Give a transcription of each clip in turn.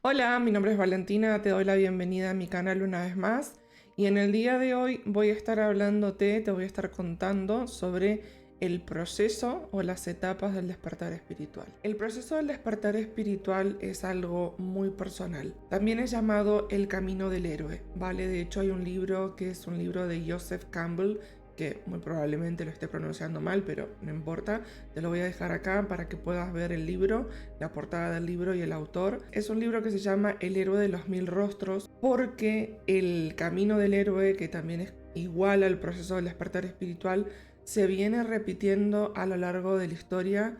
Hola, mi nombre es Valentina, te doy la bienvenida a mi canal una vez más y en el día de hoy voy a estar te voy a estar contando sobre el proceso o las etapas del despertar espiritual. El proceso del despertar espiritual es algo muy personal. También es llamado el camino del héroe, ¿vale? De hecho hay un libro que es un libro de Joseph Campbell que muy probablemente lo esté pronunciando mal, pero no importa, te lo voy a dejar acá para que puedas ver el libro, la portada del libro y el autor. Es un libro que se llama El héroe de los mil rostros, porque el camino del héroe, que también es igual al proceso del despertar espiritual, se viene repitiendo a lo largo de la historia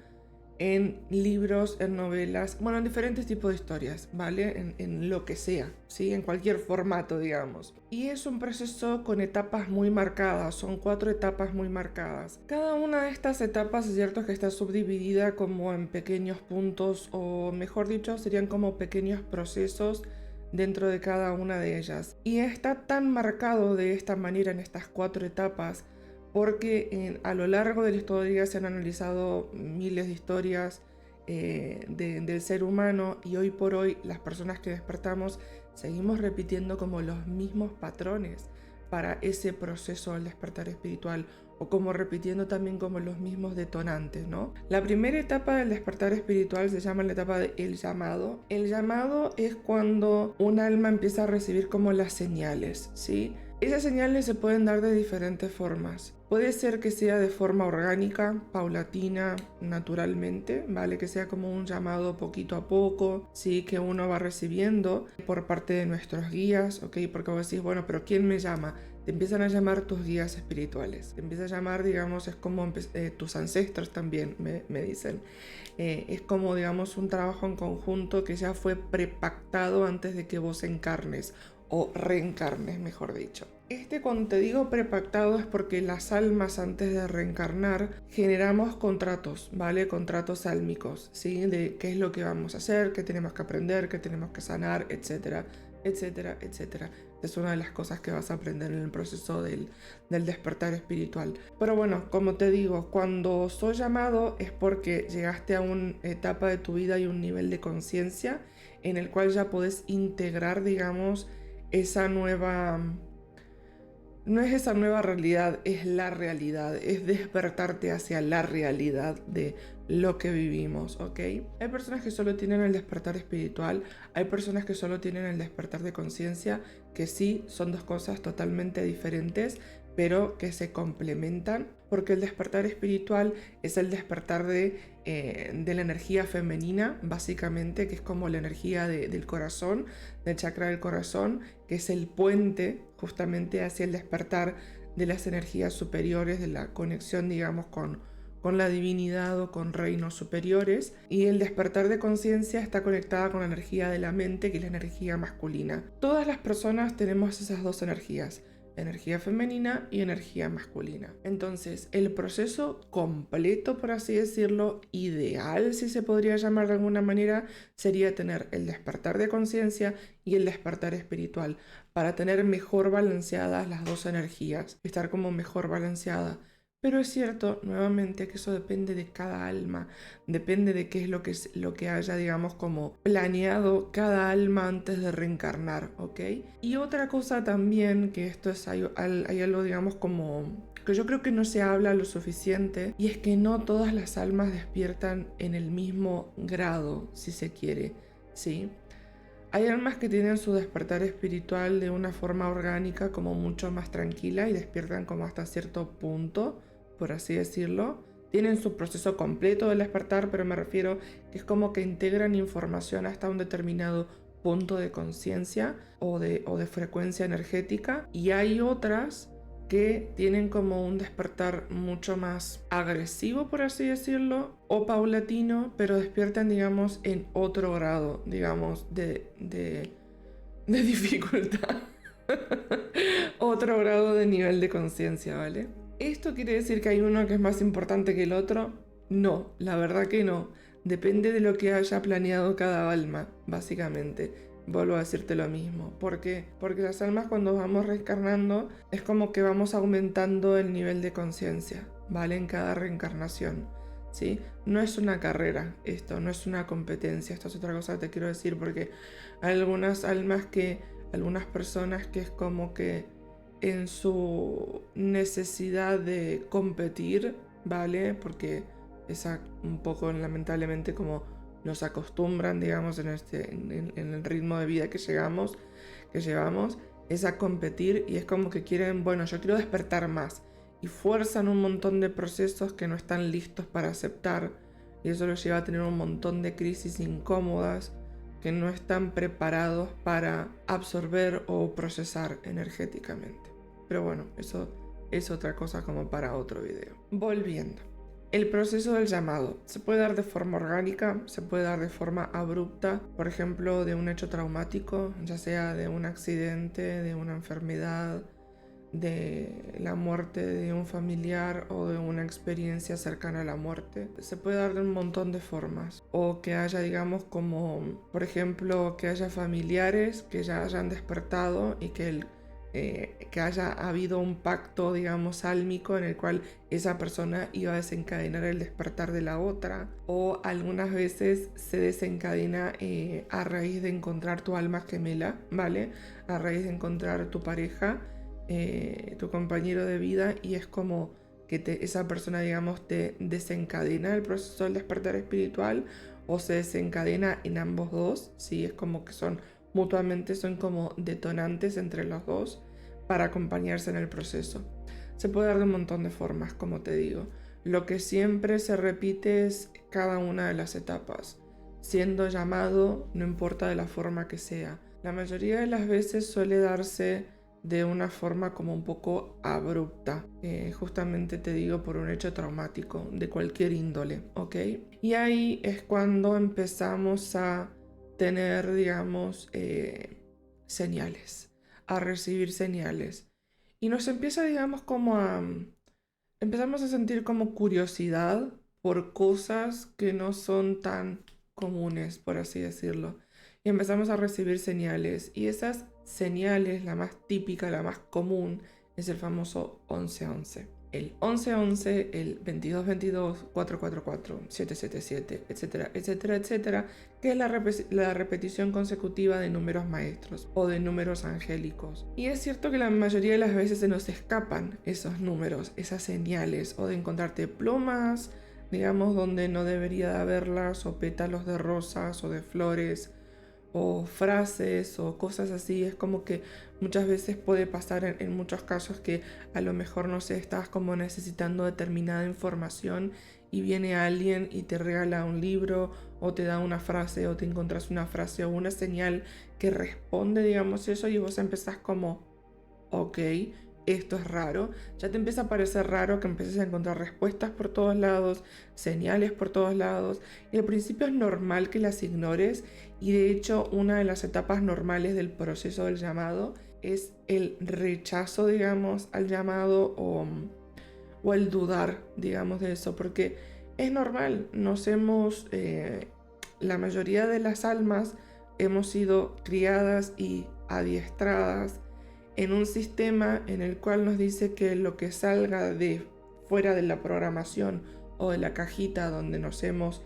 en libros, en novelas, bueno, en diferentes tipos de historias, ¿vale? En lo que sea, ¿sí? En cualquier formato, digamos. Y es un proceso con etapas muy marcadas, son 4 etapas muy marcadas. Cada una de estas etapas es cierto que está subdividida como en pequeños puntos, o mejor dicho, serían como pequeños procesos dentro de cada una de ellas. Y está tan marcado de esta manera en estas 4 etapas porque a lo largo de la historia se han analizado miles de historias del ser humano y hoy por hoy las personas que despertamos seguimos repitiendo como los mismos patrones para ese proceso del despertar espiritual o como repitiendo también como los mismos detonantes, ¿no? La primera etapa del despertar espiritual se llama la etapa del llamado. El llamado es cuando un alma empieza a recibir como las señales, ¿sí? Esas señales se pueden dar de diferentes formas. Puede ser que sea de forma orgánica, paulatina, naturalmente, ¿vale? Que sea como un llamado poquito a poco, ¿sí? Que uno va recibiendo por parte de nuestros guías, ¿ok? Porque vos decís, bueno, pero ¿quién me llama? Te empiezan a llamar tus guías espirituales. Te empieza a llamar, digamos, es como tus ancestros también, me dicen. Es como, digamos, un trabajo en conjunto que ya fue prepactado antes de que vos encarnes o reencarnes, mejor dicho. Cuando te digo prepactado es porque las almas antes de reencarnar generamos contratos, ¿vale? Contratos álmicos, ¿sí? De qué es lo que vamos a hacer, qué tenemos que aprender, qué tenemos que sanar, etcétera, etcétera, etcétera. Es una de las cosas que vas a aprender en el proceso del despertar espiritual. Pero bueno, como te digo, cuando sos llamado es porque llegaste a una etapa de tu vida y un nivel de conciencia en el cual ya podés integrar, digamos, esa nueva... No es esa nueva realidad, es la realidad, es despertarte hacia la realidad de lo que vivimos, ¿ok? Hay personas que solo tienen el despertar espiritual, hay personas que solo tienen el despertar de conciencia, que sí, son dos cosas totalmente diferentes, pero que se complementan, porque el despertar espiritual es el despertar de la energía femenina, básicamente, que es como la energía del corazón, del chakra del corazón, que es el puente justamente hacia el despertar de las energías superiores, de la conexión, digamos, con la divinidad o con reinos superiores. Y el despertar de conciencia está conectada con la energía de la mente, que es la energía masculina. Todas las personas tenemos esas dos energías, energía femenina y energía masculina. Entonces, el proceso completo, por así decirlo, ideal, si se podría llamar de alguna manera, sería tener el despertar de conciencia y el despertar espiritual, para tener mejor balanceadas las dos energías, estar como mejor balanceada. Pero es cierto, nuevamente, que eso depende de cada alma, depende de qué es lo que haya, digamos, como planeado cada alma antes de reencarnar, ¿ok? Y otra cosa también, que esto es hay algo, digamos, como que yo creo que no se habla lo suficiente, y es que no todas las almas despiertan en el mismo grado, si se quiere, ¿sí? Hay almas que tienen su despertar espiritual de una forma orgánica, como mucho más tranquila, y despiertan como hasta cierto punto, por así decirlo. Tienen su proceso completo del despertar, pero me refiero que es como que integran información hasta un determinado punto de conciencia o de frecuencia energética. Y hay otras que tienen como un despertar mucho más agresivo, por así decirlo, o paulatino, pero despiertan, digamos, en otro grado, digamos, de dificultad. Otro grado de nivel de conciencia, ¿vale? ¿Esto quiere decir que hay uno que es más importante que el otro? No, la verdad que no. Depende de lo que haya planeado cada alma, básicamente. Vuelvo a decirte lo mismo. ¿Por qué? Porque las almas, cuando vamos reencarnando, es como que vamos aumentando el nivel de conciencia, ¿vale? En cada reencarnación. ¿sí? No es una carrera esto, no es una competencia, esto es otra cosa que te quiero decir, porque hay algunas almas algunas personas que es como que en su necesidad de competir, ¿vale? Porque es un poco lamentablemente como nos acostumbran, digamos, en el ritmo de vida que llevamos, es a competir y es como que quieren, bueno, yo quiero despertar más y fuerzan un montón de procesos que no están listos para aceptar y eso los lleva a tener un montón de crisis incómodas que no están preparados para absorber o procesar energéticamente. Pero bueno, eso es otra cosa como para otro video. Volviendo. El proceso del llamado se puede dar de forma orgánica, se puede dar de forma abrupta, por ejemplo, de un hecho traumático, ya sea de un accidente, de una enfermedad, de la muerte de un familiar o de una experiencia cercana a la muerte. Se puede dar de un montón de formas. O que haya, digamos, como, por ejemplo, que haya familiares que ya hayan despertado y que haya habido un pacto, digamos, álmico en el cual esa persona iba a desencadenar el despertar de la otra. O algunas veces se desencadena a raíz de encontrar tu alma gemela, ¿vale? A raíz de encontrar tu pareja, tu compañero de vida, y es como que esa persona, digamos, te desencadena el proceso del despertar espiritual o se desencadena en ambos dos, ¿sí? Es como que mutuamente son como detonantes entre los dos para acompañarse en el proceso. Se puede dar de un montón de formas, como te digo. Lo que siempre se repite es cada una de las etapas. Siendo llamado, no importa de la forma que sea. La mayoría de las veces suele darse de una forma como un poco abrupta, justamente te digo por un hecho traumático de cualquier índole, ¿ok? Y ahí es cuando empezamos a tener, digamos, señales, a recibir señales. Y nos empieza, digamos, empezamos a sentir como curiosidad por cosas que no son tan comunes, por así decirlo. Y empezamos a recibir señales. Y esas señales, la más típica, la más común, es el famoso 1111. El 1111, el 2222, 444, 777, etcétera, etcétera, etcétera, que es la repetición consecutiva de números maestros o de números angélicos. Y es cierto que la mayoría de las veces se nos escapan esos números, esas señales, o de encontrarte plumas, digamos, donde no debería de haberlas, o pétalos de rosas o de flores, o frases o cosas así. Es como que muchas veces puede pasar en muchos casos que a lo mejor, no sé, estás como necesitando determinada información y viene alguien y te regala un libro o te da una frase o te encuentras una frase o una señal que responde, digamos, eso, y vos empezás como, ok, esto es raro. Ya te empieza a parecer raro que empieces a encontrar respuestas por todos lados, señales por todos lados, y al principio es normal que las ignores, y de hecho una de las etapas normales del proceso del llamado es el rechazo, digamos, al llamado, o el dudar, digamos, de eso, porque es normal. La mayoría de las almas hemos sido criadas y adiestradas en un sistema en el cual nos dice que lo que salga de fuera de la programación o de la cajita donde nos hemos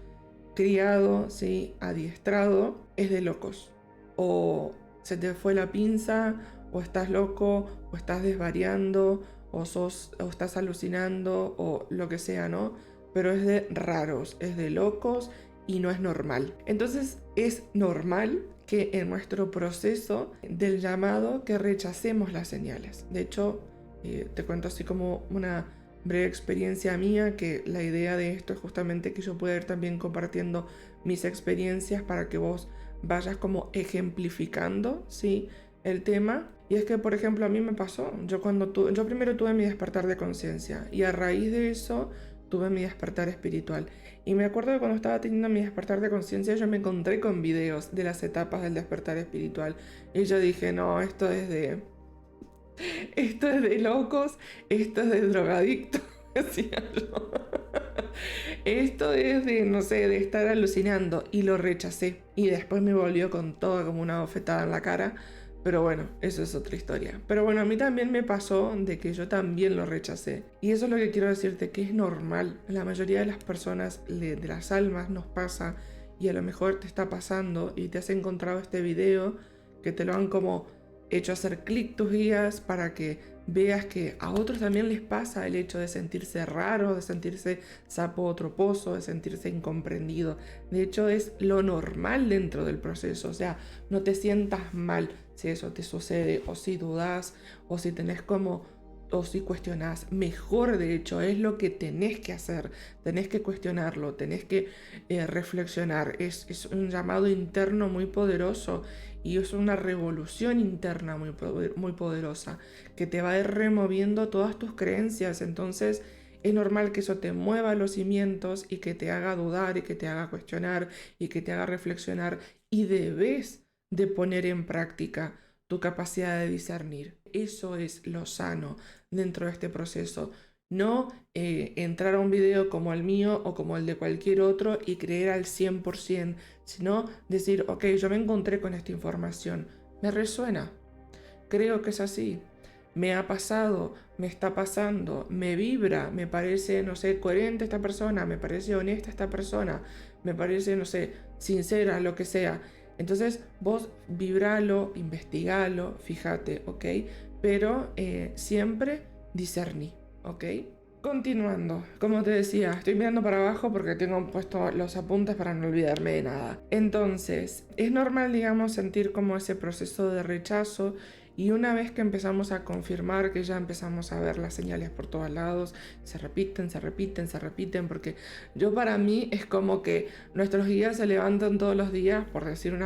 criado, ¿sí?, adiestrado, es de locos. O se te fue la pinza, o estás loco, o estás desvariando, o estás alucinando, o lo que sea, ¿no? Pero es de raros, es de locos y no es normal. Entonces es normal que en nuestro proceso del llamado que rechacemos las señales. De hecho, te cuento así como una breve experiencia mía, que la idea de esto es justamente que yo pueda ir también compartiendo mis experiencias para que vos vayas como ejemplificando, ¿sí?, el tema. Y es que, por ejemplo, a mí me pasó, yo primero tuve mi despertar de conciencia, y a raíz de eso tuve mi despertar espiritual. Y me acuerdo que cuando estaba teniendo mi despertar de conciencia, yo me encontré con videos de las etapas del despertar espiritual, y yo dije, no, esto es de locos, esto es de drogadictos, decía yo. Esto es de, no sé, de estar alucinando, y lo rechacé. Y después me volvió con todo como una bofetada en la cara, Pero bueno, eso es otra historia. Pero bueno, a mí también me pasó de que yo también lo rechacé. Y eso es lo que quiero decirte, que es normal. La mayoría de las personas, de las almas, nos pasa. Y a lo mejor te está pasando y te has encontrado este video que te lo han como hecho hacer clic tus guías para que veas que a otros también les pasa el hecho de sentirse raro, de sentirse sapo troposo, de sentirse incomprendido. De hecho, es lo normal dentro del proceso. O sea, no te sientas mal si eso te sucede, o si dudas, o si tenés como, o si cuestionás. Mejor, de hecho, es lo que tenés que hacer. Tenés que cuestionarlo, tenés que reflexionar. Es un llamado interno muy poderoso y es una revolución interna muy poderosa que te va a ir removiendo todas tus creencias. Entonces, es normal que eso te mueva los cimientos y que te haga dudar y que te haga cuestionar y que te haga reflexionar, y debes de poner en práctica tu capacidad de discernir. Eso es lo sano dentro de este proceso. No entrar a un video como el mío o como el de cualquier otro y creer al 100%, sino decir, ok, yo me encontré con esta información, me resuena, creo que es así, me ha pasado, me está pasando, me vibra, me parece, no sé, coherente esta persona, me parece honesta esta persona, me parece, no sé, sincera, lo que sea. Entonces vos vibralo, investigalo, fíjate, ¿ok? Pero siempre discerní, ¿ok? Continuando, como te decía, estoy mirando para abajo porque tengo puesto los apuntes para no olvidarme de nada. Entonces, es normal, digamos, sentir como ese proceso de rechazo, y una vez que empezamos a confirmar que ya empezamos a ver las señales por todos lados, se repiten, se repiten, se repiten, porque yo, para mí es como que nuestros guías se levantan todos los días, por decir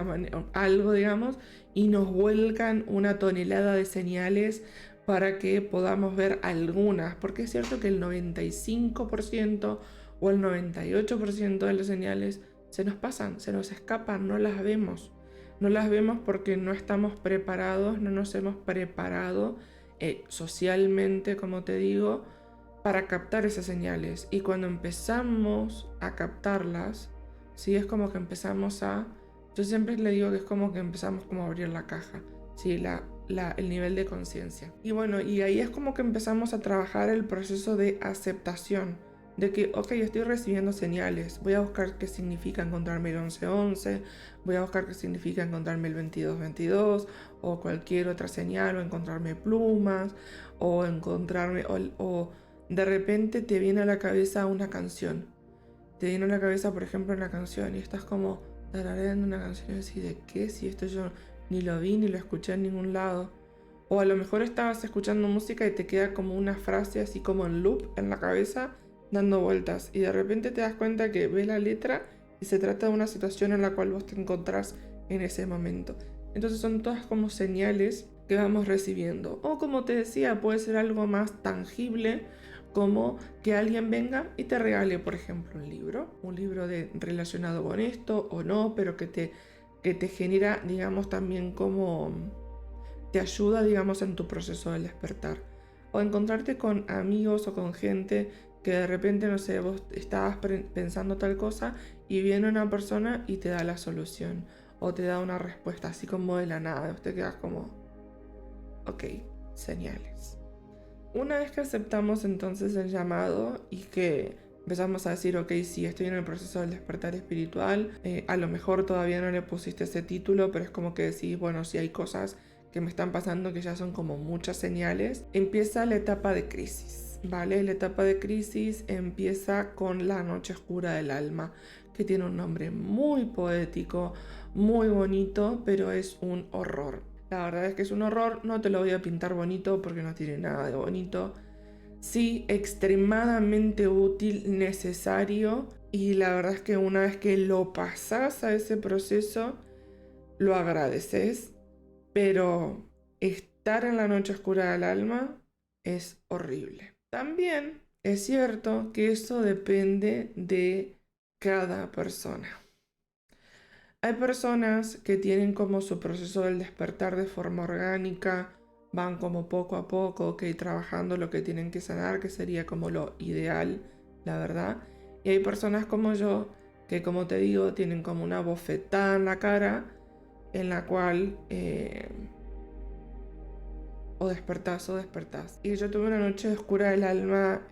algo, digamos, y nos vuelcan una tonelada de señales para que podamos ver algunas, porque es cierto que el 95% o el 98% de las señales se nos pasan, se nos escapan, no las vemos. No las vemos porque no estamos preparados, no nos hemos preparado socialmente, como te digo, para captar esas señales. Y cuando empezamos a captarlas, sí, es como que empezamos a... Yo siempre le digo que es como que empezamos como a abrir la caja, sí, el nivel de conciencia. Y bueno, y ahí es como que empezamos a trabajar el proceso de aceptación, de que, ok, estoy recibiendo señales, voy a buscar qué significa encontrarme el 11-11, voy a buscar qué significa encontrarme el 22-22, o cualquier otra señal, o encontrarme plumas, o encontrarme, o de repente te viene a la cabeza una canción. Te viene a la cabeza, por ejemplo, una canción y estás como tarareando una canción así de qué, si esto yo ni lo vi ni lo escuché en ningún lado. O a lo mejor estabas escuchando música y te queda como una frase así como en loop en la cabeza dando vueltas, y de repente te das cuenta que ves la letra y se trata de una situación en la cual vos te encontrás en ese momento. Entonces son todas como señales que vamos recibiendo. O como te decía, puede ser algo más tangible, como que alguien venga y te regale, por ejemplo, un libro relacionado con esto o no, pero que te genera, digamos, también como te ayuda, digamos, en tu proceso del despertar. O encontrarte con amigos o con gente que de repente, no sé, vos estabas pensando tal cosa y viene una persona y te da la solución o te da una respuesta así como de la nada. Vos te quedas como, ok, señales. Una vez que aceptamos entonces el llamado y que empezamos a decir, ok, sí, estoy en el proceso del despertar espiritual, a lo mejor todavía no le pusiste ese título, pero es como que decís, bueno, sí hay cosas que me están pasando que ya son como muchas señales, empieza la etapa de crisis, ¿vale? La etapa de crisis empieza con la noche oscura del alma, que tiene un nombre muy poético, muy bonito, pero es un horror. La verdad es que es un horror, no te lo voy a pintar bonito porque no tiene nada de bonito. Sí, extremadamente útil, necesario, y la verdad es que una vez que lo pasas a ese proceso, lo agradeces, pero estar en la noche oscura del alma es horrible. También es cierto que eso depende de cada persona. Hay personas que tienen como su proceso del despertar de forma orgánica, van como poco a poco, que trabajando lo que tienen que sanar, que sería como lo ideal, la verdad. Y hay personas como yo, que como te digo, tienen como una bofetada en la cara, en la cual o despertás. Y yo tuve una noche oscura del alma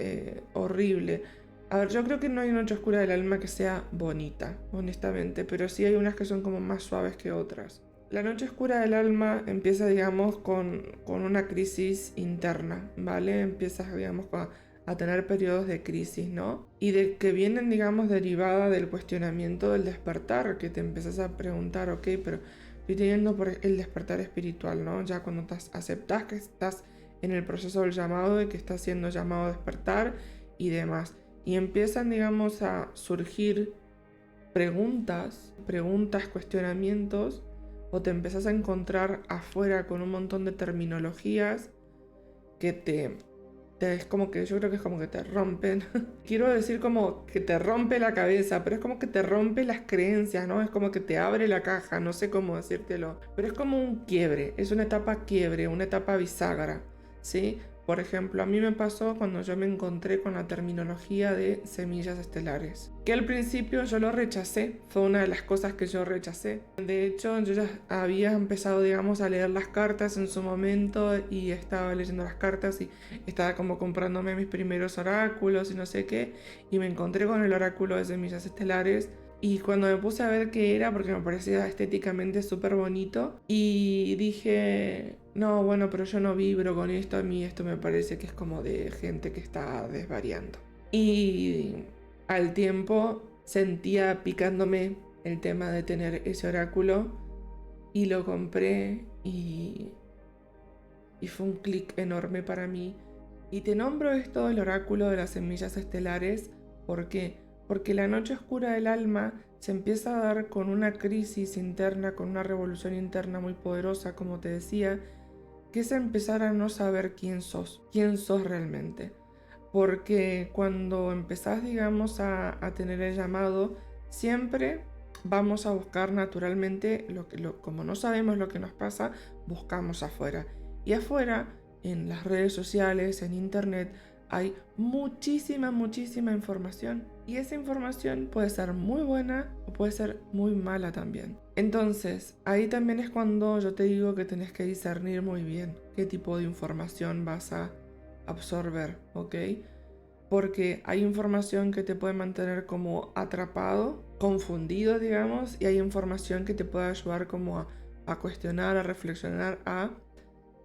horrible. A ver, yo creo que no hay noche oscura del alma que sea bonita, honestamente, pero sí hay unas que son como más suaves que otras. La noche oscura del alma empieza, digamos, con una crisis interna, ¿vale? Empiezas, digamos, a tener periodos de crisis, ¿no? Y de que vienen, digamos, derivada del cuestionamiento del despertar, que te empiezas a preguntar, ok, pero estoy teniendo por el despertar espiritual, ¿no? Ya cuando aceptás que estás en el proceso del llamado y que estás siendo llamado a despertar y demás. Y empiezan, digamos, a surgir preguntas, cuestionamientos, o te empezás a encontrar afuera con un montón de terminologías que es como que yo creo que es como que te rompen. Quiero decir como que te rompe la cabeza, pero es como que te rompe las creencias, ¿no? Es como que te abre la caja, no sé cómo decírtelo, pero es como un quiebre, es una etapa quiebre, una etapa bisagra, ¿sí? Por ejemplo, a mí me pasó cuando yo me encontré con la terminología de semillas estelares, que al principio yo lo rechacé, fue una de las cosas que yo rechacé. De hecho, yo ya había empezado, digamos, a leer las cartas en su momento y estaba leyendo las cartas y estaba como comprándome mis primeros oráculos y no sé qué, y me encontré con el oráculo de semillas estelares. Y cuando me puse a ver qué era, porque me parecía estéticamente súper bonito, y dije, no, bueno, pero yo no vibro con esto, a mí esto me parece que es como de gente que está desvariando. Y al tiempo sentía picándome el tema de tener ese oráculo, y lo compré y fue un clic enorme para mí. Y te nombro esto del oráculo de las semillas estelares, ¿por qué? Porque la noche oscura del alma se empieza a dar con una crisis interna, con una revolución interna muy poderosa, como te decía, que es empezar a no saber quién sos realmente. Porque cuando empezás, digamos, a tener el llamado, siempre vamos a buscar naturalmente, como no sabemos lo que nos pasa, buscamos afuera. Y afuera, en las redes sociales, en internet, hay muchísima información. Y esa información puede ser muy buena o puede ser muy mala también. Entonces, ahí también es cuando yo te digo que tenés que discernir muy bien qué tipo de información vas a absorber, ¿ok? Porque hay información que te puede mantener como atrapado, confundido, digamos, y hay información que te puede ayudar como a cuestionar, a reflexionar, a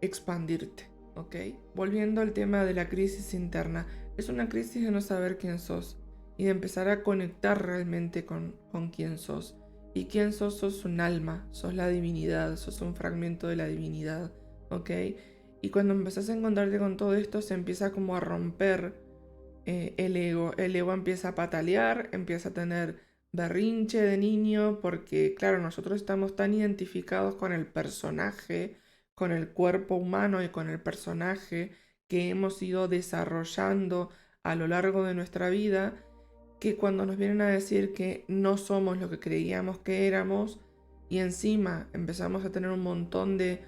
expandirte, ¿ok? Volviendo al tema de la crisis interna, es una crisis de no saber quién sos y de empezar a conectar realmente con quién sos. Y quién sos, sos un alma, sos la divinidad, sos un fragmento de la divinidad, ¿ok? Y cuando empezás a encontrarte con todo esto, se empieza como a romper el ego. El ego empieza a patalear, empieza a tener berrinche de niño, porque claro, nosotros estamos tan identificados con el personaje, con el cuerpo humano y con el personaje que hemos ido desarrollando a lo largo de nuestra vida, que cuando nos vienen a decir que no somos lo que creíamos que éramos, y encima empezamos a tener un montón de,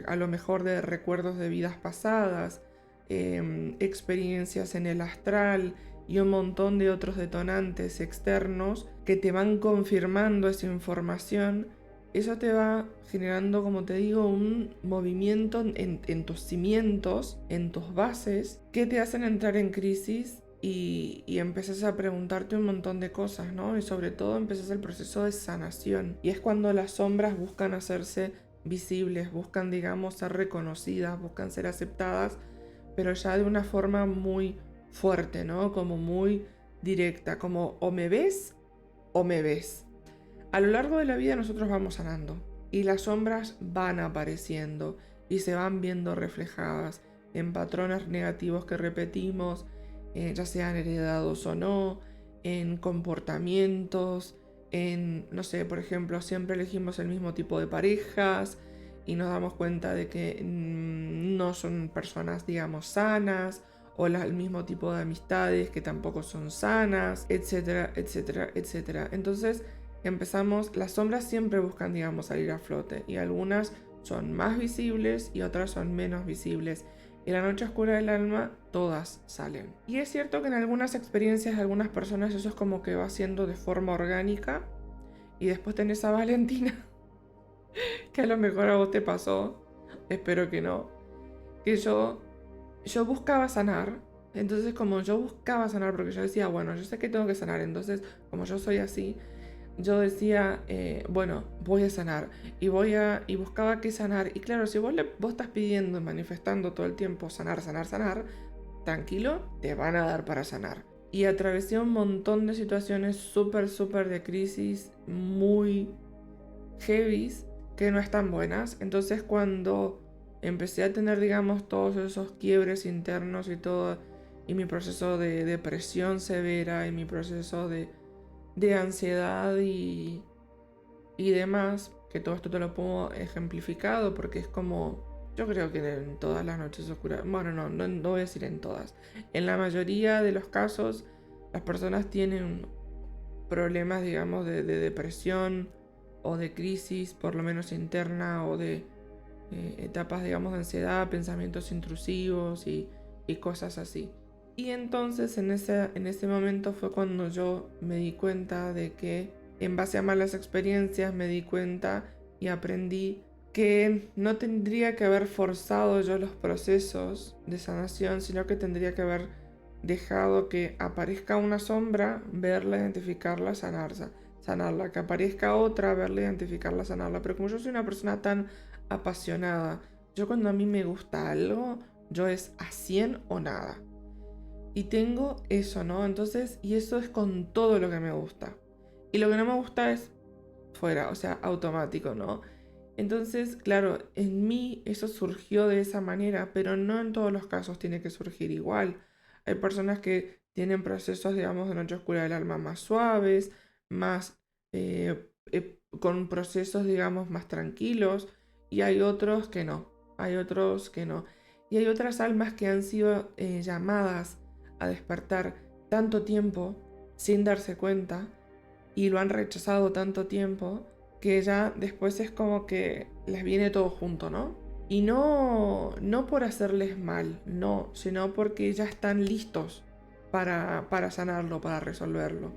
a lo mejor, de recuerdos de vidas pasadas, experiencias en el astral y un montón de otros detonantes externos que te van confirmando esa información, eso te va generando, como te digo, un movimiento en tus cimientos, en tus bases, que te hacen entrar en crisis y empiezas a preguntarte un montón de cosas, ¿no? Y sobre todo empiezas el proceso de sanación. Y es cuando las sombras buscan hacerse visibles, buscan, digamos, ser reconocidas, buscan ser aceptadas, pero ya de una forma muy fuerte, ¿no? Como muy directa, como o me ves o me ves. A lo largo de la vida nosotros vamos sanando y las sombras van apareciendo y se van viendo reflejadas en patrones negativos que repetimos, ya sean heredados o no, en comportamientos, en, no sé, por ejemplo, siempre elegimos el mismo tipo de parejas y nos damos cuenta de que no son personas, digamos, sanas, o el mismo tipo de amistades que tampoco son sanas, etcétera, etcétera, etcétera. Entonces empezamos, las sombras siempre buscan, digamos, salir a flote, y algunas son más visibles y otras son menos visibles. En la noche oscura del alma, todas salen. Y es cierto que en algunas experiencias de algunas personas eso es como que va siendo de forma orgánica, y después tenés a Valentina, que a lo mejor a vos te pasó, espero que no, que yo buscaba sanar. Entonces, como yo buscaba sanar, porque yo decía, bueno, yo sé que tengo que sanar, entonces, como yo soy así, yo decía, bueno, voy a sanar y buscaba qué sanar. Y claro, si vos estás pidiendo y manifestando todo el tiempo sanar, sanar, sanar, tranquilo, te van a dar para sanar. Y atravesé un montón de situaciones súper, súper de crisis, muy heavies, que no están buenas. Entonces cuando empecé a tener, digamos, todos esos quiebres internos y todo, y mi proceso de depresión severa y mi proceso de ansiedad y demás, que todo esto te lo pongo ejemplificado porque es como, yo creo que en todas las noches oscuras, bueno, no voy a decir en todas, en la mayoría de los casos las personas tienen problemas, digamos, de depresión o de crisis, por lo menos interna, o de etapas, digamos, de ansiedad, pensamientos intrusivos y cosas así. Y entonces en ese momento fue cuando yo me di cuenta de que en base a malas experiencias me di cuenta y aprendí que no tendría que haber forzado yo los procesos de sanación, sino que tendría que haber dejado que aparezca una sombra, verla, identificarla, sanarla, que aparezca otra, verla, identificarla, sanarla. Pero como yo soy una persona tan apasionada, yo cuando a mí me gusta algo, yo es a 100 o nada. Y tengo eso, ¿no? Entonces, y eso es con todo lo que me gusta. Y lo que no me gusta es fuera, o sea, automático, ¿no? Entonces, claro, en mí eso surgió de esa manera, pero no en todos los casos tiene que surgir igual. Hay personas que tienen procesos, digamos, de noche oscura del alma más suaves, más con procesos, digamos, más tranquilos, y hay otros que no, hay otros que no. Y hay otras almas que han sido llamadas a despertar tanto tiempo sin darse cuenta y lo han rechazado tanto tiempo que ya después es como que les viene todo junto, ¿no? Y no por hacerles mal, no, sino porque ya están listos para sanarlo, para resolverlo.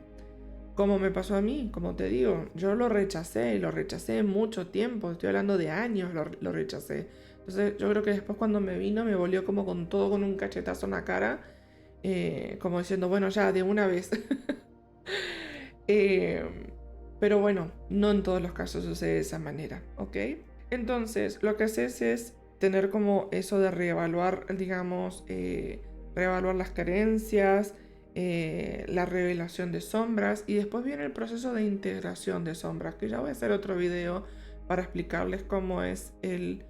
Como me pasó a mí, como te digo, yo lo rechacé y lo rechacé mucho tiempo, estoy hablando de años, lo rechacé. Entonces yo creo que después cuando me vino me volvió como con todo, con un cachetazo en la cara, como diciendo, bueno, ya de una vez. Eh, pero bueno, no en todos los casos sucede de esa manera, ¿ok? Entonces, lo que haces es tener como eso de reevaluar, digamos, reevaluar las creencias, la revelación de sombras, y después viene el proceso de integración de sombras, que ya voy a hacer otro video para explicarles cómo es el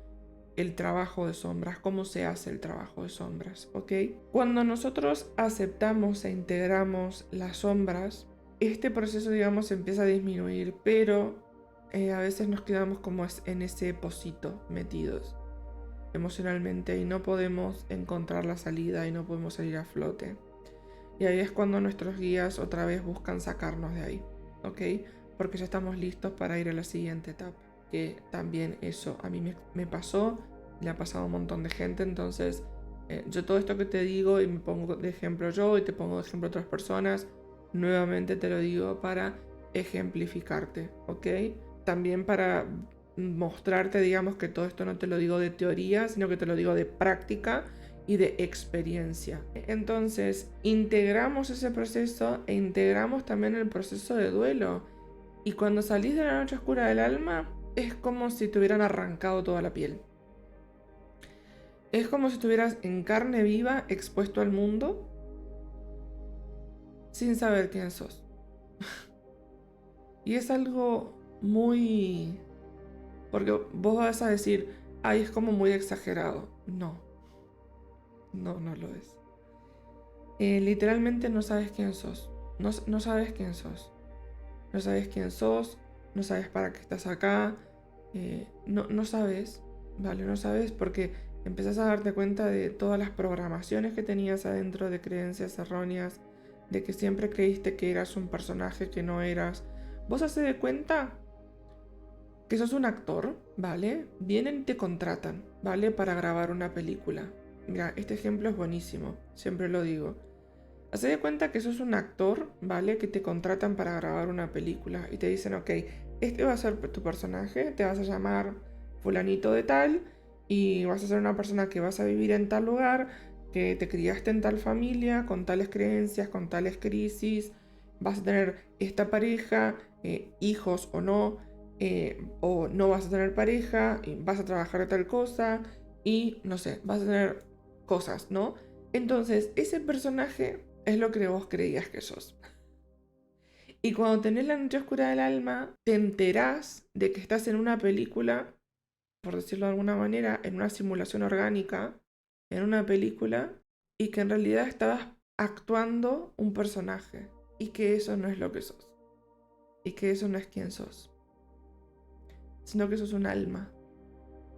trabajo de sombras, cómo se hace el trabajo de sombras, ¿ok? Cuando nosotros aceptamos e integramos las sombras, este proceso, digamos, empieza a disminuir, pero a veces nos quedamos como en ese pocito metidos emocionalmente y no podemos encontrar la salida y no podemos salir a flote. Y ahí es cuando nuestros guías otra vez buscan sacarnos de ahí, ¿ok? Porque ya estamos listos para ir a la siguiente etapa, que también eso a mí me pasó, le ha pasado a un montón de gente, entonces yo todo esto que te digo y me pongo de ejemplo yo y te pongo de ejemplo otras personas, nuevamente te lo digo para ejemplificarte, ¿ok? También para mostrarte, digamos, que todo esto no te lo digo de teoría, sino que te lo digo de práctica y de experiencia. Entonces, integramos ese proceso e integramos también el proceso de duelo. Y cuando salís de la noche oscura del alma, es como si te hubieran arrancado toda la piel. Es como si estuvieras en carne viva, expuesto al mundo, sin saber quién sos. Y es algo muy... Porque vos vas a decir, ay, es como muy exagerado. No lo es. Literalmente no sabes quién sos. No sabes quién sos. No sabes quién sos, no sabes para qué estás acá. No sabes, ¿vale? No sabes porque empezás a darte cuenta de todas las programaciones que tenías adentro, de creencias erróneas, de que siempre creíste que eras un personaje que no eras. Vos haces de cuenta que sos un actor, ¿vale? Vienen y te contratan, ¿vale? Para grabar una película. Mira, este ejemplo es buenísimo, siempre lo digo. Haz de cuenta que sos un actor, ¿vale? Que te contratan para grabar una película y te dicen, ok, este va a ser tu personaje, te vas a llamar fulanito de tal y vas a ser una persona que vas a vivir en tal lugar, que te criaste en tal familia, con tales creencias, con tales crisis, vas a tener esta pareja, hijos o no vas a tener pareja, y vas a trabajar de tal cosa y no sé, vas a tener cosas, ¿no? Entonces, ese personaje es lo que vos creías que sos. Y cuando tenés la noche oscura del alma, te enterás de que estás en una película, por decirlo de alguna manera, en una simulación orgánica, en una película, y que en realidad estabas actuando un personaje, y que eso no es lo que sos, y que eso no es quién sos, sino que sos un alma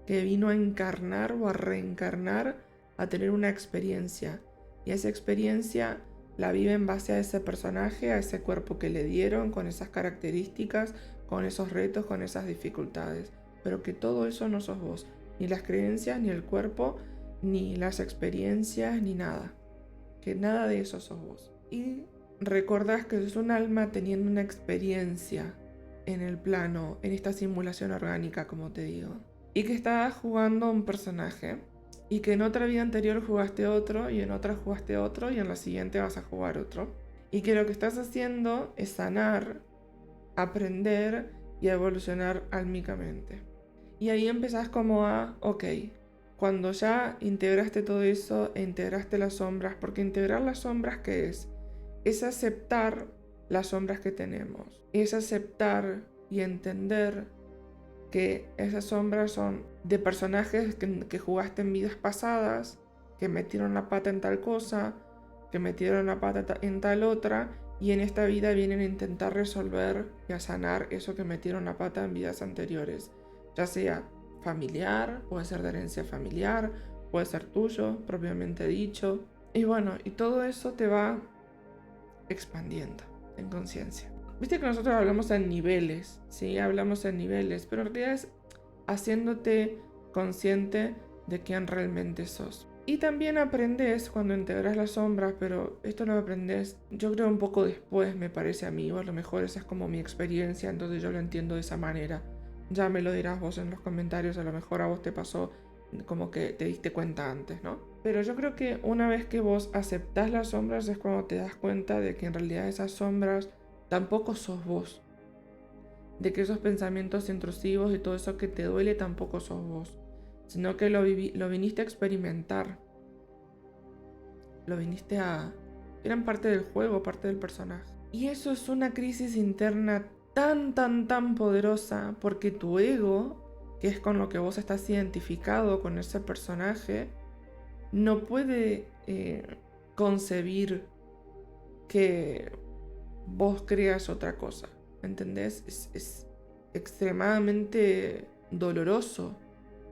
que vino a encarnar o a reencarnar, a tener una experiencia, y esa experiencia la vive en base a ese personaje, a ese cuerpo que le dieron, con esas características, con esos retos, con esas dificultades, pero que todo eso no sos vos, ni las creencias, ni el cuerpo, ni las experiencias, ni nada, que nada de eso sos vos. Y recordás que sos un alma teniendo una experiencia en el plano, en esta simulación orgánica, como te digo, y que estabas jugando un personaje, y que en otra vida anterior jugaste otro, y en otra jugaste otro, y en la siguiente vas a jugar otro, y que lo que estás haciendo es sanar, aprender y evolucionar álmicamente. Y ahí empezás como ok, cuando ya integraste todo eso e integraste las sombras, porque integrar las sombras, ¿qué es? Es aceptar las sombras que tenemos, es aceptar y entender que esas sombras son de personajes que jugaste en vidas pasadas, que metieron la pata en tal cosa, que metieron la pata en tal otra, y en esta vida vienen a intentar resolver y a sanar eso que metieron la pata en vidas anteriores, ya sea familiar, puede ser de herencia familiar, puede ser tuyo, propiamente dicho, y bueno, y todo eso te va expandiendo en conciencia. Viste que nosotros hablamos en niveles, ¿sí? Hablamos en niveles, pero en realidad es haciéndote consciente de quién realmente sos. Y también aprendes cuando integras las sombras, pero esto lo aprendes, yo creo, un poco después, me parece a mí, o a lo mejor esa es como mi experiencia, entonces yo lo entiendo de esa manera. Ya me lo dirás vos en los comentarios, a lo mejor a vos te pasó como que te diste cuenta antes, ¿no? Pero yo creo que una vez que vos aceptás las sombras es cuando te das cuenta de que en realidad esas sombras tampoco sos vos, de que esos pensamientos intrusivos y todo eso que te duele tampoco sos vos, sino que lo viniste a experimentar, lo viniste a... eran parte del juego, parte del personaje. Y eso es una crisis interna tan poderosa, porque tu ego, que es con lo que vos estás identificado con ese personaje, no puede concebir que vos creas otra cosa, ¿entendés? Es extremadamente doloroso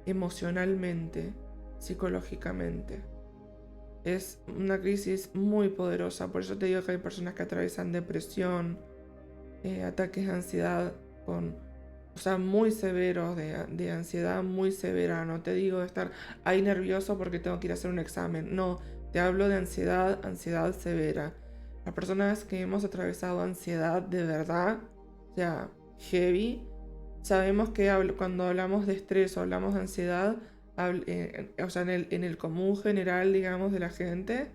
emocionalmente, psicológicamente. Es una crisis muy poderosa, por eso te digo que hay personas que atraviesan depresión, ataques de ansiedad o sea, muy severos, de ansiedad muy severa. No te digo de estar ahí nervioso porque tengo que ir a hacer un examen, no, te hablo de ansiedad severa. Las personas que hemos atravesado ansiedad de verdad, o sea, heavy, sabemos que cuando hablamos de estrés o hablamos de ansiedad, o sea, en el común general, digamos, de la gente,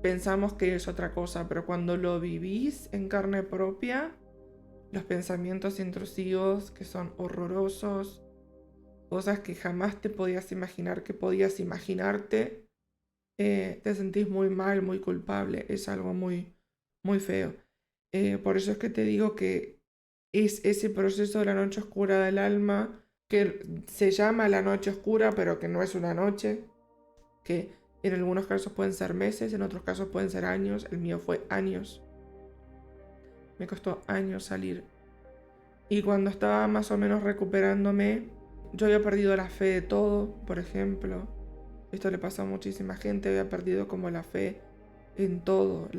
pensamos que es otra cosa, pero cuando lo vivís en carne propia, los pensamientos intrusivos que son horrorosos, cosas que jamás te podías imaginar que podías imaginarte, te sentís muy mal, muy culpable, es algo muy feo. Por eso es que te digo que es ese proceso de la noche oscura del alma, que se llama la noche oscura, pero que no es una noche, que en algunos casos pueden ser meses, en otros casos pueden ser años, el mío fue años. Me costó años salir. Y cuando estaba más o menos recuperándome, yo había perdido la fe de todo, por ejemplo. Esto le pasa a muchísima gente, había perdido como la fe en todo,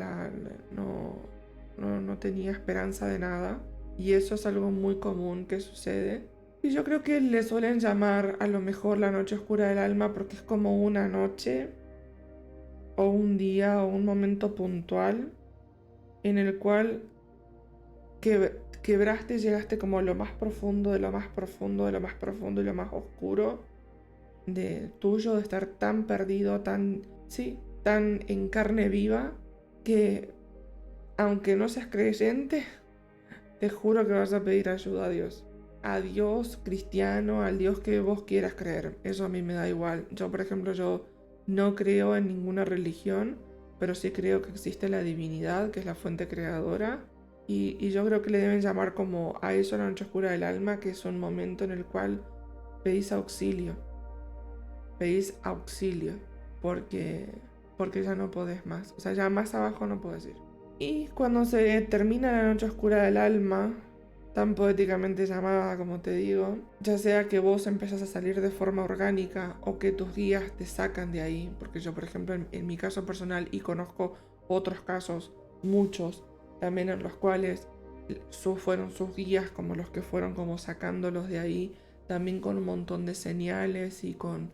no tenía esperanza de nada. Y eso es algo muy común que sucede. Y yo creo que le suelen llamar a lo mejor la noche oscura del alma porque es como una noche o un día o un momento puntual en el cual quebraste y llegaste como a lo más profundo de lo más profundo de lo más profundo y lo más oscuro de tuyo, de estar tan perdido, tan, sí, tan en carne viva, que aunque no seas creyente, te juro que vas a pedir ayuda a Dios. A Dios cristiano, al Dios que vos quieras creer. Eso a mí me da igual. Yo, por ejemplo, yo no creo en ninguna religión, pero sí creo que existe la divinidad, que es la fuente creadora. Y yo creo que le deben llamar como a eso la noche oscura del alma, que es un momento en el cual pedís auxilio. Pedís auxilio, porque, porque ya no podés más. O sea, ya más abajo no podés ir. Y cuando se termina la noche oscura del alma, tan poéticamente llamada como te digo, ya sea que vos empezás a salir de forma orgánica o que tus guías te sacan de ahí, porque yo por ejemplo en mi caso personal y conozco otros casos, muchos, también en los cuales fueron sus guías como los que fueron como sacándolos de ahí, también con un montón de señales y con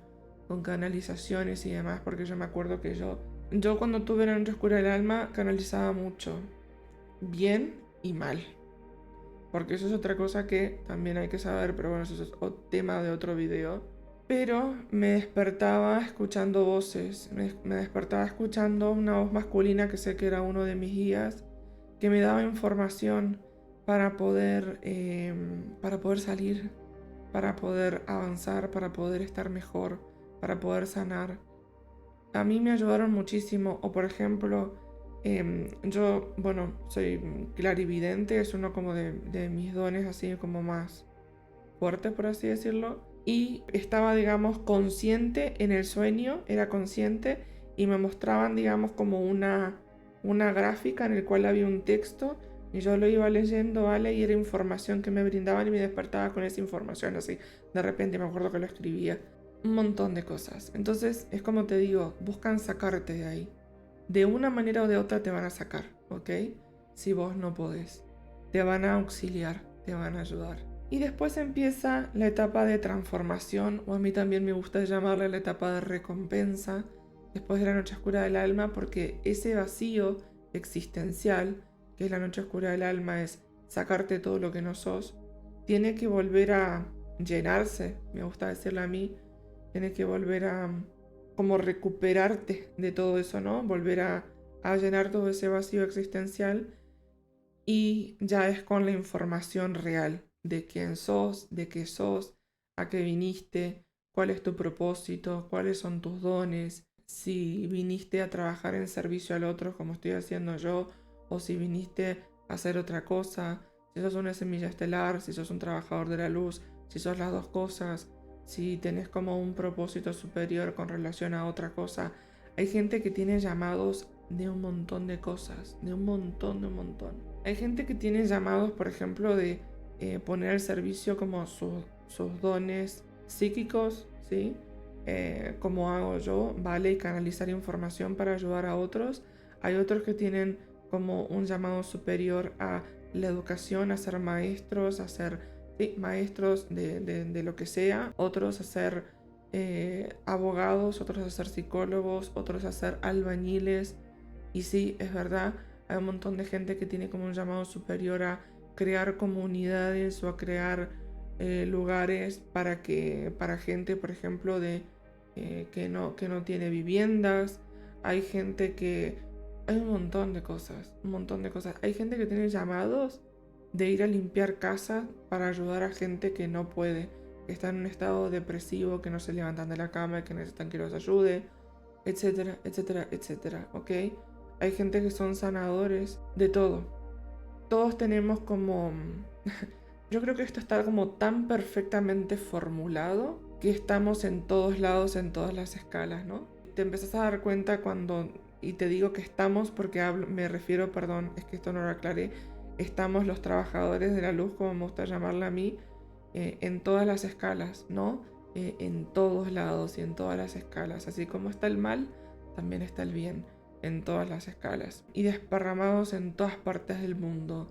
canalizaciones y demás, porque yo me acuerdo que yo cuando tuve la noche oscura del alma canalizaba mucho, bien y mal. Porque eso es otra cosa que también hay que saber, pero bueno, eso es tema de otro video. Pero me despertaba escuchando voces, me despertaba escuchando una voz masculina que sé que era uno de mis guías, que me daba información para poder salir, para poder avanzar, para poder estar mejor, para poder sanar. A mí me ayudaron muchísimo, o por ejemplo, yo, bueno, soy clarividente, es uno como de mis dones así como más fuertes, por así decirlo, y estaba, digamos, consciente en el sueño, era consciente, y me mostraban, digamos, como una gráfica en el cual había un texto, y yo lo iba leyendo, ¿vale? Y era información que me brindaban y me despertaba con esa información, así, de repente me acuerdo que lo escribía un montón de cosas. Entonces, es como te digo, buscan sacarte de ahí. De una manera o de otra te van a sacar, ¿ok? Si vos no podés. Te van a auxiliar, te van a ayudar. Y después empieza la etapa de transformación, o a mí también me gusta llamarle la etapa de recompensa, después de la noche oscura del alma, porque ese vacío existencial, que es la noche oscura del alma, es sacarte todo lo que no sos, tiene que volver a llenarse, me gusta decirle a mí, tienes que volver a como recuperarte de todo eso, ¿no? Volver a llenar todo ese vacío existencial y ya es con la información real de quién sos, de qué sos, a qué viniste, cuál es tu propósito, cuáles son tus dones, si viniste a trabajar en servicio al otro como estoy haciendo yo, o si viniste a hacer otra cosa, si sos una semilla estelar, si sos un trabajador de la luz, si sos las dos cosas, si tenés como un propósito superior con relación a otra cosa. Hay gente que tiene llamados de un montón de cosas, de un montón, de un montón. Hay gente que tiene llamados, por ejemplo, de poner al servicio como sus dones psíquicos, ¿sí? Como hago yo, ¿vale? Y canalizar información para ayudar a otros. Hay otros que tienen como un llamado superior a la educación, a ser maestros, a ser maestros de lo que sea, otros a ser abogados, otros a ser psicólogos, otros a ser albañiles. Y sí, es verdad, hay un montón de gente que tiene como un llamado superior a crear comunidades o a crear lugares para gente, por ejemplo, que no tiene viviendas. Hay gente que... Hay un montón de cosas, un montón de cosas. Hay gente que tiene llamados de ir a limpiar casas para ayudar a gente que no puede, que está en un estado depresivo, que no se levantan de la cama, que necesitan que los ayude, etcétera, etcétera, etcétera, ¿ok? Hay gente que son sanadores de todo. Todos tenemos como... Yo creo que esto está como tan perfectamente formulado que estamos en todos lados, en todas las escalas, ¿no? Te empezás a dar cuenta cuando... Y te digo que estamos porque me refiero, perdón, es que esto no lo aclaré, estamos los trabajadores de la luz, como me gusta llamarla a mí, en todas las escalas, ¿no? En todos lados y en todas las escalas. Así como está el mal, también está el bien en todas las escalas y desparramados en todas partes del mundo.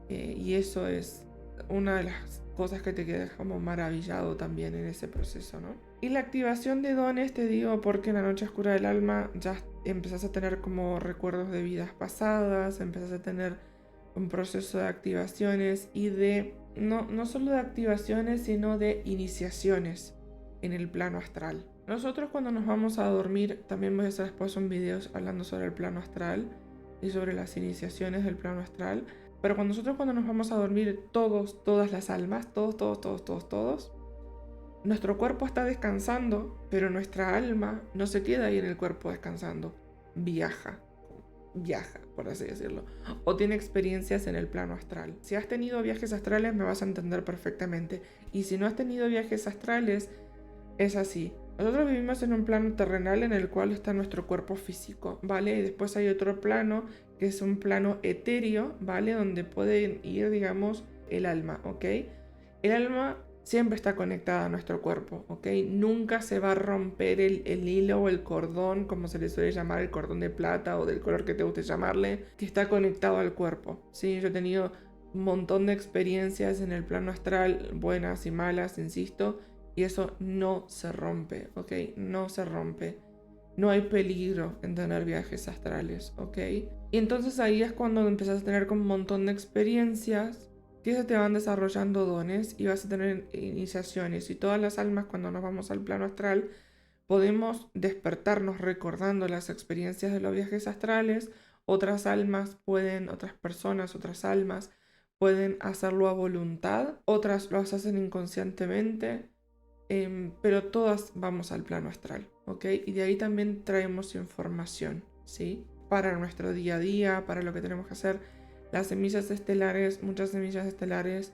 Y eso es una de las cosas que te queda como maravillado también en ese proceso, ¿no? Y la activación de dones, te digo, porque en la noche oscura del alma ya empezás a tener como recuerdos de vidas pasadas, empezás a tener un proceso de activaciones y de, no solo de activaciones, sino de iniciaciones. en el plano astral. Nosotros cuando nos vamos a dormir, también voy a hacer después un video hablando sobre el plano astral y sobre las iniciaciones del plano astral, pero cuando nos vamos a dormir, todas las almas, todos, nuestro cuerpo está descansando, pero nuestra alma no se queda ahí en el cuerpo descansando, viaja, por así decirlo, o tiene experiencias en el plano astral. Si has tenido viajes astrales me vas a entender perfectamente, y si no has tenido viajes astrales, es así. Nosotros vivimos en un plano terrenal en el cual está nuestro cuerpo físico, ¿vale? Y después hay otro plano que es un plano etéreo, ¿vale? Donde puede ir, digamos, el alma, ¿ok? El alma siempre está conectada a nuestro cuerpo, ¿ok? Nunca se va a romper el hilo o el cordón, como se le suele llamar, el cordón de plata o del color que te guste llamarle, que está conectado al cuerpo, ¿sí? Yo he tenido un montón de experiencias en el plano astral, buenas y malas, insisto, y eso no se rompe, ¿ok? No se rompe. No hay peligro en tener viajes astrales, ¿ok? Y entonces ahí es cuando empiezas a tener como un montón de experiencias que se te van desarrollando dones y vas a tener iniciaciones. Y todas las almas cuando nos vamos al plano astral podemos despertarnos recordando las experiencias de los viajes astrales. Otras almas pueden, otras personas, otras almas pueden hacerlo a voluntad. Otras lo hacen inconscientemente. Pero todas vamos al plano astral, ¿ok? Y de ahí también traemos información, ¿sí? Para nuestro día a día, para lo que tenemos que hacer. Las semillas estelares, muchas semillas estelares,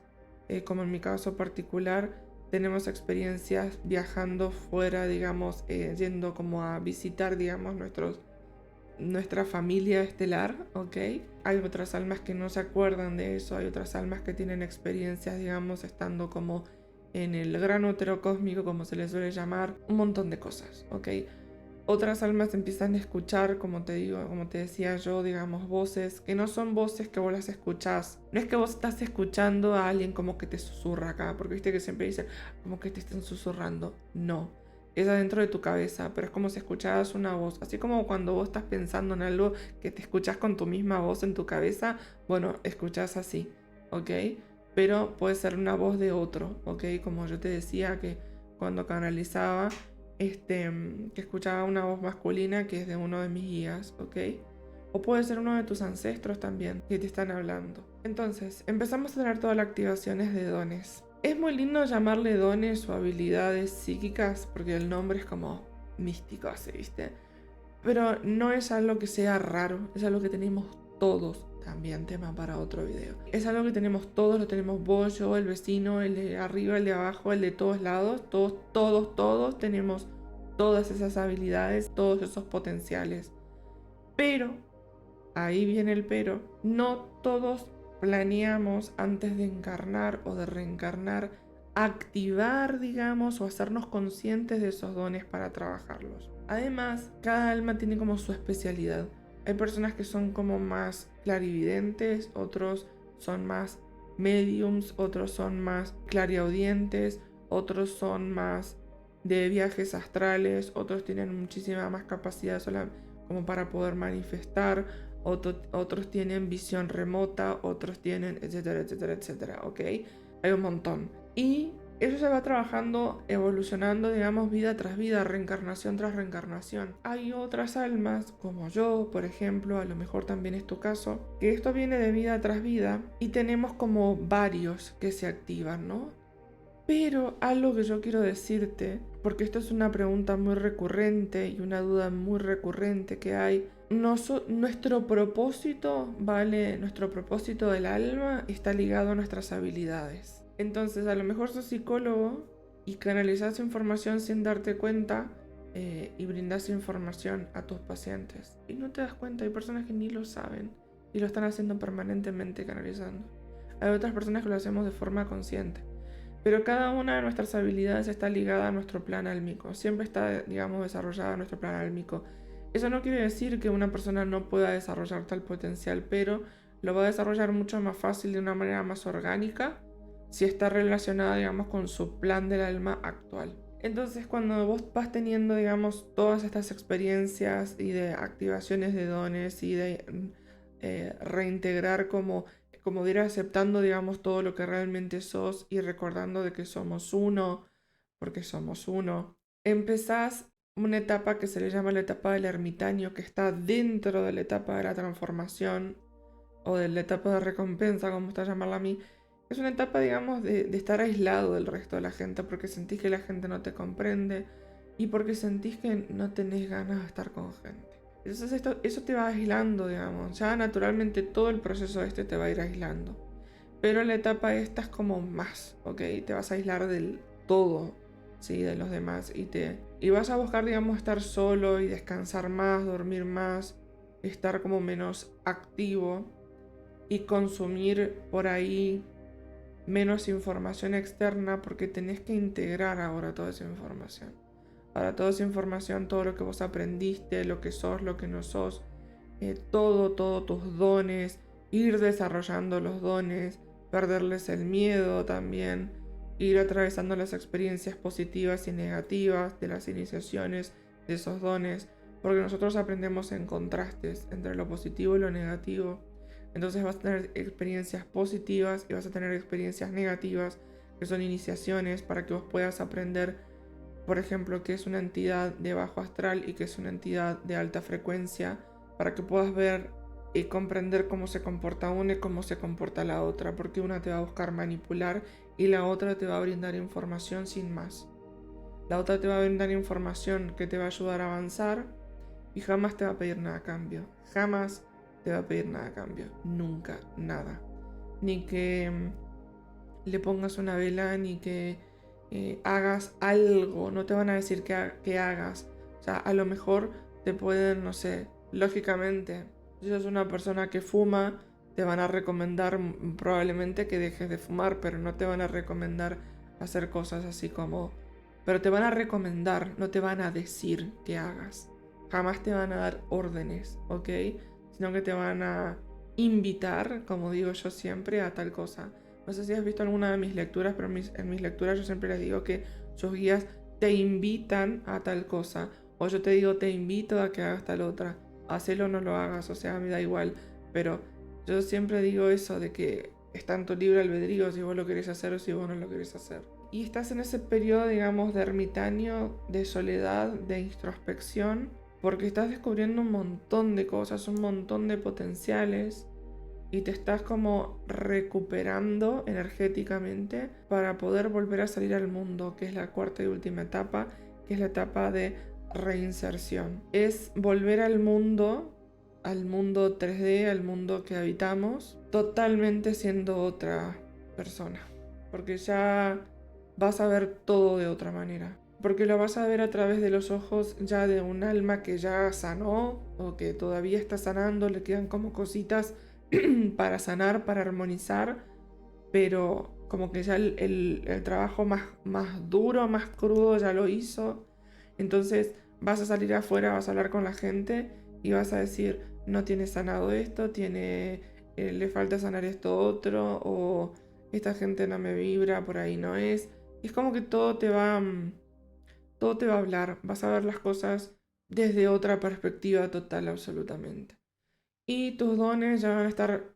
como en mi caso particular, tenemos experiencias viajando fuera, digamos, yendo como a visitar, digamos, nuestra familia estelar, ¿ok? Hay otras almas que no se acuerdan de eso, hay otras almas que tienen experiencias, digamos, estando como en el gran útero cósmico, como se les suele llamar, un montón de cosas, ¿ok? Otras almas empiezan a escuchar, como te digo, como te decía yo, digamos, voces que no son voces que vos las escuchás. No es que vos estás escuchando a alguien como que te susurra acá, porque viste que siempre dicen como que te estén susurrando. No, es adentro de tu cabeza, pero es como si escucharas una voz. Así como cuando vos estás pensando en algo que te escuchás con tu misma voz en tu cabeza, bueno, escuchás así, ¿ok? Pero puede ser una voz de otro, ¿ok? Como yo te decía que cuando canalizaba, que escuchaba una voz masculina que es de uno de mis guías, ¿ok? O puede ser uno de tus ancestros también que te están hablando. Entonces, empezamos a tener todas las activaciones de dones. Es muy lindo llamarle dones o habilidades psíquicas porque el nombre es como místico así, ¿viste? Pero no es algo que sea raro, es algo que tenemos todos. También tema para otro video. Es algo que tenemos todos, lo tenemos vos, yo, el vecino, el de arriba, el de abajo, el de todos lados. Todos tenemos todas esas habilidades, todos esos potenciales. Pero, ahí viene el pero, no todos planeamos antes de encarnar o de reencarnar activar, digamos, o hacernos conscientes de esos dones para trabajarlos. Además, cada alma tiene como su especialidad. Hay personas que son como más clarividentes, otros son más mediums, otros son más clariaudientes, otros son más de viajes astrales, otros tienen muchísima más capacidad como para poder manifestar, otros tienen visión remota, otros tienen etcétera, etcétera, etcétera, ¿ok? Hay un montón. Y eso se va trabajando, evolucionando, digamos, vida tras vida, reencarnación tras reencarnación. Hay otras almas, como yo, por ejemplo, a lo mejor también es tu caso, que esto viene de vida tras vida y tenemos como varios que se activan, ¿no? Pero algo que yo quiero decirte, porque esto es una pregunta muy recurrente y una duda muy recurrente que hay, nuestro propósito, ¿vale? Nuestro propósito del alma está ligado a nuestras habilidades. Entonces, a lo mejor sos psicólogo y canalizas información sin darte cuenta y brindas información a tus pacientes. Y no te das cuenta, hay personas que ni lo saben y lo están haciendo permanentemente canalizando. Hay otras personas que lo hacemos de forma consciente. Pero cada una de nuestras habilidades está ligada a nuestro plan álmico. Siempre está, digamos, desarrollada nuestro plan álmico. Eso no quiere decir que una persona no pueda desarrollar tal potencial, pero lo va a desarrollar mucho más fácil de una manera más orgánica si está relacionada, digamos, con su plan del alma actual. Entonces, cuando vos vas teniendo, digamos, todas estas experiencias y de activaciones de dones y de reintegrar como de ir aceptando, digamos, todo lo que realmente sos y recordando de que somos uno, porque somos uno, empezás una etapa que se le llama la etapa del ermitaño, que está dentro de la etapa de la transformación o de la etapa de recompensa, como está llamarla a mí. Es una etapa, digamos, de estar aislado del resto de la gente porque sentís que la gente no te comprende y porque sentís que no tenés ganas de estar con gente. Entonces eso te va aislando, digamos. Ya naturalmente todo el proceso este te va a ir aislando. Pero la etapa esta es como más, ¿ok? Te vas a aislar del todo, ¿sí? De los demás y vas a buscar, digamos, estar solo y descansar más, dormir más, estar como menos activo y consumir por ahí menos información externa porque tenés que integrar ahora toda esa información. Ahora toda esa información, todo lo que vos aprendiste, lo que sos, lo que no sos, todo tus dones, ir desarrollando los dones, perderles el miedo también, ir atravesando las experiencias positivas y negativas de las iniciaciones de esos dones, porque nosotros aprendemos en contrastes entre lo positivo y lo negativo. Entonces vas a tener experiencias positivas y vas a tener experiencias negativas, que son iniciaciones para que vos puedas aprender, por ejemplo, qué es una entidad de bajo astral y qué es una entidad de alta frecuencia, para que puedas ver y comprender cómo se comporta una y cómo se comporta la otra, porque una te va a buscar manipular y la otra te va a brindar información sin más. La otra te va a brindar información que te va a ayudar a avanzar y jamás te va a pedir nada a cambio. Jamás te va a pedir nada a cambio. Nunca, nada. Ni que le pongas una vela, ni que hagas algo. No te van a decir que hagas. O sea, a lo mejor te pueden, no sé, lógicamente, si sos una persona que fuma, te van a recomendar probablemente que dejes de fumar, pero no te van a recomendar hacer cosas así como... Pero te van a recomendar, no te van a decir que hagas. Jamás te van a dar órdenes, ¿ok? Sino que te van a invitar, como digo yo siempre, a tal cosa. No sé si has visto alguna de mis lecturas, pero en mis lecturas yo siempre les digo que sus guías te invitan a tal cosa. O yo te digo, te invito a que hagas tal otra. Hacelo o no lo hagas, o sea, me da igual. Pero yo siempre digo eso de que está en tu libre albedrío si vos lo querés hacer o si vos no lo querés hacer. Y estás en ese periodo, digamos, de ermitaño, de soledad, de introspección, porque estás descubriendo un montón de cosas, un montón de potenciales y te estás como recuperando energéticamente para poder volver a salir al mundo, que es la cuarta y última etapa, que es la etapa de reinserción. Es volver al mundo 3D, al mundo que habitamos, totalmente siendo otra persona, porque ya vas a ver todo de otra manera. Porque lo vas a ver a través de los ojos ya de un alma que ya sanó o que todavía está sanando, le quedan como cositas para sanar, para armonizar, pero como que ya el trabajo más duro, más crudo ya lo hizo. Entonces vas a salir afuera, vas a hablar con la gente y vas a decir, no tiene sanado esto, le falta sanar esto otro, o esta gente no me vibra, por ahí no es. Es como que todo te va a hablar, vas a ver las cosas desde otra perspectiva total, absolutamente. Y tus dones ya van a estar,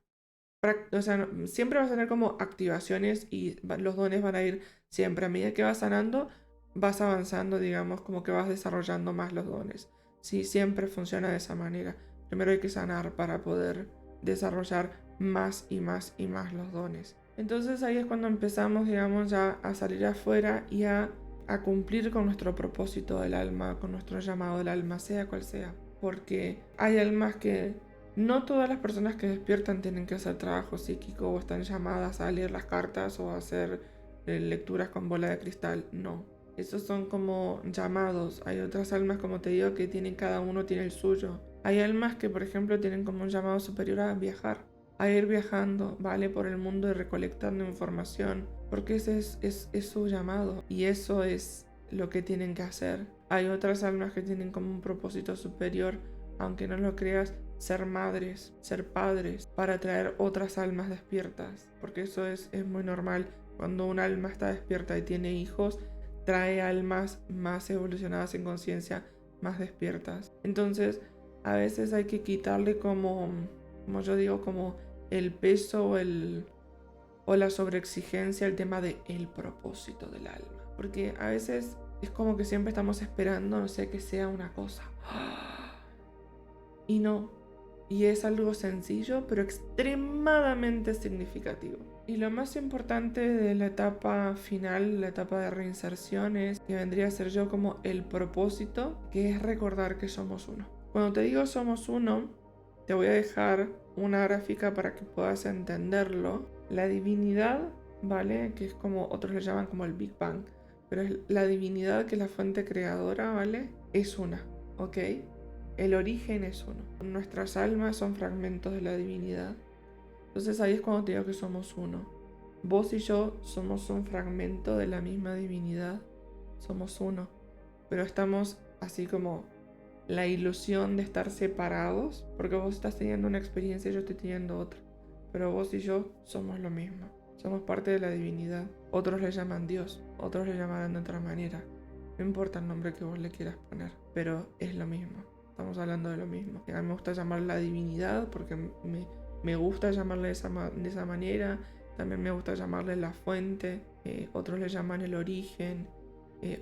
o sea, siempre vas a tener como activaciones y los dones van a ir siempre. A medida que vas sanando, vas avanzando, digamos, como que vas desarrollando más los dones. Sí, siempre funciona de esa manera. Primero hay que sanar para poder desarrollar más y más y más los dones. Entonces ahí es cuando empezamos, digamos, ya a salir afuera y a cumplir con nuestro propósito del alma, con nuestro llamado del alma, sea cual sea. Porque hay almas que no todas las personas que despiertan tienen que hacer trabajo psíquico o están llamadas a leer las cartas o a hacer lecturas con bola de cristal. No. Esos son como llamados. Hay otras almas, como te digo, que tienen, cada uno tiene el suyo. Hay almas que, por ejemplo, tienen como un llamado superior a viajar, a ir viajando, ¿vale? Por el mundo y recolectando información, porque ese es su llamado y eso es lo que tienen que hacer. Hay otras almas que tienen como un propósito superior, aunque no lo creas, ser madres, ser padres, para traer otras almas despiertas, porque eso es muy normal. Cuando un alma está despierta y tiene hijos, trae almas más evolucionadas en conciencia, más despiertas. Entonces, a veces hay que quitarle como yo digo, como el peso o o la sobreexigencia al tema de el propósito del alma. Porque a veces es como que siempre estamos esperando, no sé, que sea una cosa. Y no. Y es algo sencillo, pero extremadamente significativo. Y lo más importante de la etapa final, la etapa de reinserción, es que vendría a ser yo como el propósito, que es recordar que somos uno. Cuando te digo somos uno, te voy a dejar una gráfica para que puedas entenderlo. La divinidad, ¿vale? Que es como otros le llaman como el Big Bang, pero es la divinidad, que es la fuente creadora, ¿vale? Es una, ¿ok? El origen es uno. Nuestras almas son fragmentos de la divinidad. Entonces ahí es cuando te digo que somos uno. Vos y yo somos un fragmento de la misma divinidad. Somos uno. Pero estamos así como la ilusión de estar separados, porque vos estás teniendo una experiencia y yo estoy teniendo otra. Pero vos y yo somos lo mismo. Somos parte de la divinidad. Otros le llaman Dios, otros le llamarán de otra manera. No importa el nombre que vos le quieras poner, pero es lo mismo. Estamos hablando de lo mismo. A mí me gusta llamarla la divinidad porque me gusta llamarle de esa manera. También me gusta llamarle la fuente. Otros le llaman el origen.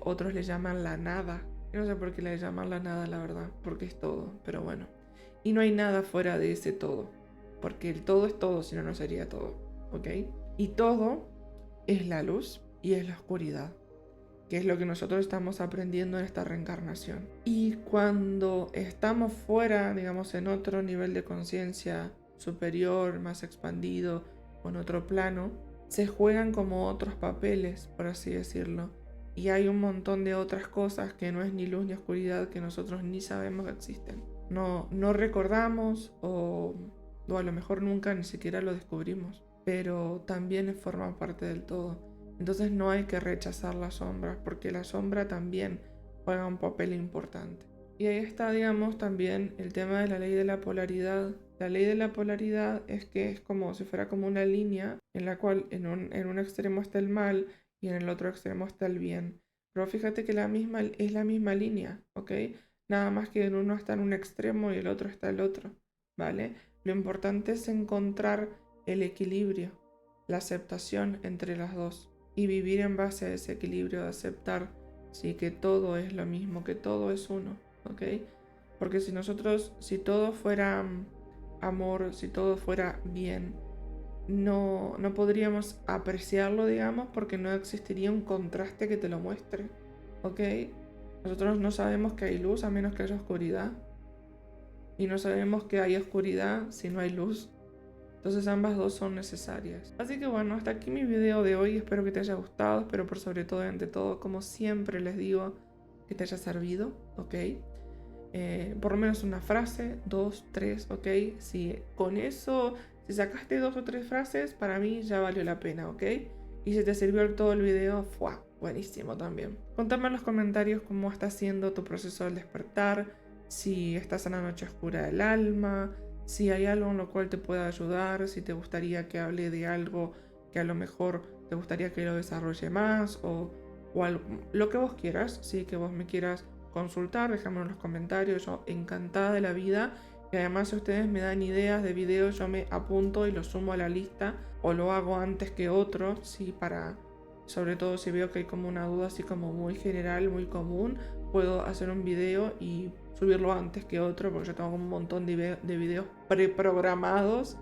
Otros le llaman la nada. Yo no sé por qué le llaman la nada, la verdad, porque es todo, pero bueno. Y no hay nada fuera de ese todo, porque el todo es todo, si no, no sería todo, ¿ok? Y todo es la luz y es la oscuridad, que es lo que nosotros estamos aprendiendo en esta reencarnación. Y cuando estamos fuera, digamos, en otro nivel de conciencia superior, más expandido, o en otro plano, se juegan como otros papeles, por así decirlo. Y hay un montón de otras cosas que no es ni luz ni oscuridad, que nosotros ni sabemos que existen. No recordamos o a lo mejor nunca ni siquiera lo descubrimos, pero también forma parte del todo. Entonces no hay que rechazar la sombra, porque la sombra también juega un papel importante. Y ahí está, digamos, también el tema de la ley de la polaridad. La ley de la polaridad es que es como si fuera como una línea en la cual en un extremo está el mal y en el otro extremo está el bien. Pero fíjate que es la misma línea, ¿ok? Nada más que en uno está en un extremo y el otro está el otro, ¿vale? Lo importante es encontrar el equilibrio, la aceptación entre las dos y vivir en base a ese equilibrio de aceptar, sí, que todo es lo mismo, que todo es uno, ¿ok? Porque si todo fuera amor, si todo fuera bien, no podríamos apreciarlo, digamos, porque no existiría un contraste que te lo muestre, ¿ok? Nosotros no sabemos que hay luz a menos que haya oscuridad, y no sabemos que hay oscuridad si no hay luz. Entonces ambas dos son necesarias. Así que bueno, hasta aquí mi video de hoy. Espero que te haya gustado. Espero por sobre todo, ante todo, como siempre les digo, que te haya servido, ¿ok? Por lo menos una frase, 2, 3, ¿ok? Si con eso, si sacaste 2 o 3 frases, para mí ya valió la pena, ¿ok? Y si te sirvió todo el video, ¡fua! Buenísimo también. Contame en los comentarios cómo está siendo tu proceso del despertar, si estás en la noche oscura del alma, si hay algo en lo cual te pueda ayudar, si te gustaría que hable de algo que a lo mejor te gustaría que lo desarrolle más o algo, lo que vos quieras, sí, que vos me quieras consultar, déjamelo en los comentarios, yo encantada de la vida. Y además, si ustedes me dan ideas de videos, yo me apunto y los sumo a la lista o lo hago antes que otros, sí, para, sobre todo si veo que hay como una duda así como muy general, muy común, puedo hacer un video y subirlo antes que otro, porque yo tengo un montón de videos preprogramados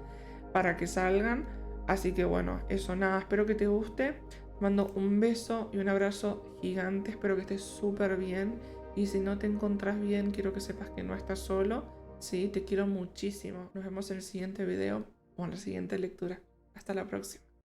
para que salgan. Así que bueno, eso nada, espero que te guste. Te mando un beso y un abrazo gigante, espero que estés súper bien. Y si no te encontrás bien, quiero que sepas que no estás solo. Sí, te quiero muchísimo. Nos vemos en el siguiente video o en la siguiente lectura. Hasta la próxima.